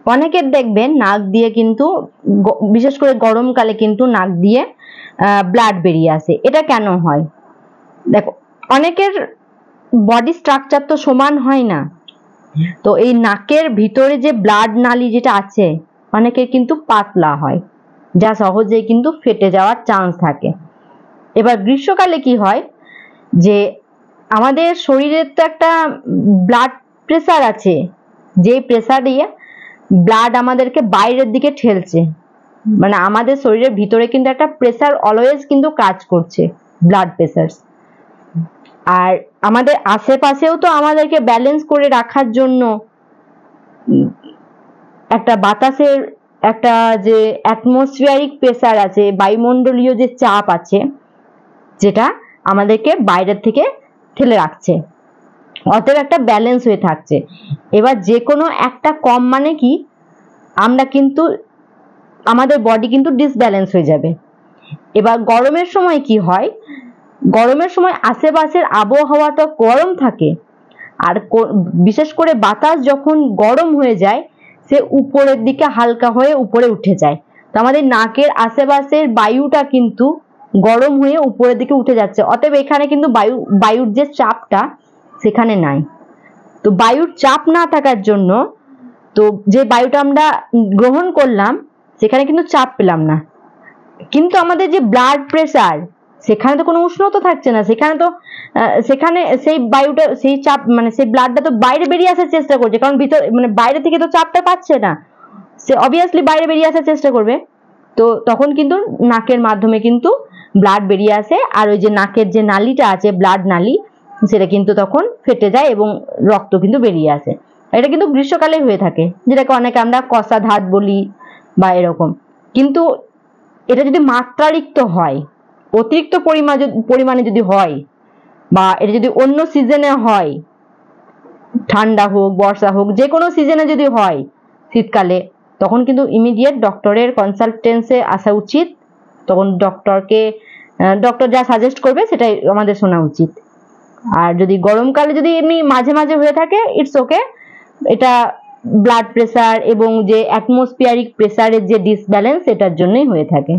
অনেকের দেখবেন নাক দিয়ে কিন্তু বিশেষ করে গরমকালে কিন্তু নাক দিয়ে ব্লাড বেরিয়ে আসে। এটা কেন হয়? দেখো, অনেকের বডি স্ট্রাকচার তো সমান হয় না, তো এই নাকের ভিতরে যে ব্লাড নালী যেটা আছে অনেকের কিন্তু পাতলা হয়, যা সহজেই কিন্তু ফেটে যাওয়ার চান্স থাকে। এবার গ্রীষ্মকালে কি হয়, যে আমাদের শরীরের তো একটা ব্লাড প্রেসার আছে, যে প্রেসার দিয়ে ব্লাড আমাদেরকে বাইরের দিকে ঠেলছে, মানে আমাদের শরীরের ভিতরে কিন্তু একটা প্রেসার অলওয়েজ কিন্তু কাজ করছে, ব্লাড প্রেসার। আর আমাদের আশেপাশেও তো আমাদেরকে ব্যালেন্স করে রাখার জন্য একটা বাতাসের একটা যে অ্যাটমসফিয়ারিক প্রেসার আছে, বায়ুমণ্ডলীয় যে চাপ আছে, যেটা আমাদেরকে বাইরের থেকে ঠেলে রাখছে, অতএব একটা ব্যালেন্স হয়ে থাকছে। এবার যে কোনো একটা কম মানে কি, আমরা কিন্তু আমাদের বডি কিন্তু ডিসব্যালেন্স হয়ে যাবে। এবার গরমের সময় কি হয়, গরমের সময় আশেপাশের আবহাওয়াটা গরম থাকে, আর বিশেষ করে বাতাস যখন গরম হয়ে যায় সে উপরের দিকে হালকা হয়ে উপরে উঠে যায়, তো আমাদের নাকের আশেপাশের বায়ুটা কিন্তু গরম হয়ে উপরের দিকে উঠে যাচ্ছে, অতএব এখানে কিন্তু বায়ুর যে চাপটা সেখানে নাই। তো বায়ুর চাপ না থাকার জন্য তো যে বায়ুটা আমরা গ্রহণ করলাম সেখানে কিন্তু চাপ পেলাম না, কিন্তু আমাদের যে ব্লাড প্রেসার সেখানে তো কোনো উষ্ণতা থাকছে না, সেখানে সেই বায়ুটা সেই চাপ মানে সেই ব্লাডটা তো বাইরে বেরিয়ে আসার চেষ্টা করছে, কারণ ভিতর মানে বাইরে থেকে তো চাপটা পাচ্ছে না, সে অবভিয়াসলি বাইরে বেরিয়ে আসার চেষ্টা করবে। তো তখন কিন্তু নাকের মাধ্যমে কিন্তু ব্লাড বেরিয়ে আসে, আর ওই যে নাকের যে নালীটা আছে ব্লাড নালী, সেটা কিন্তু তখন ফেটে যায় এবং রক্ত কিন্তু বেরিয়ে আসে। এটা কিন্তু গ্রীষ্মকালে হয়ে থাকে, যেটাকে অনেকে আমরা কষা ধাত বলি বা এরকম। কিন্তু এটা যদি মাত্রাতিরিক্ত হয়, অতিরিক্ত পরিমাণে যদি হয়, বা এটা যদি অন্য সিজনে হয়, ঠান্ডা হোক বর্ষা হোক যে কোনো সিজনে যদি হয় শীতকালে, তখন কিন্তু ইমিডিয়েট ডক্টরের কনসালটেন্সে আসা উচিত। তখন ডক্টর যা সাজেস্ট করবে সেটাই আমাদের শোনা উচিত। আর যদি গরমকালে যদি এমনি মাঝে মাঝে হয়ে থাকে, ইটস ওকে, এটা ব্লাড প্রেসার এবং যে অ্যাটমসফিয়ারিক প্রেসারের যে ডিসব্যালেন্স, এটার জন্যই হয়ে থাকে।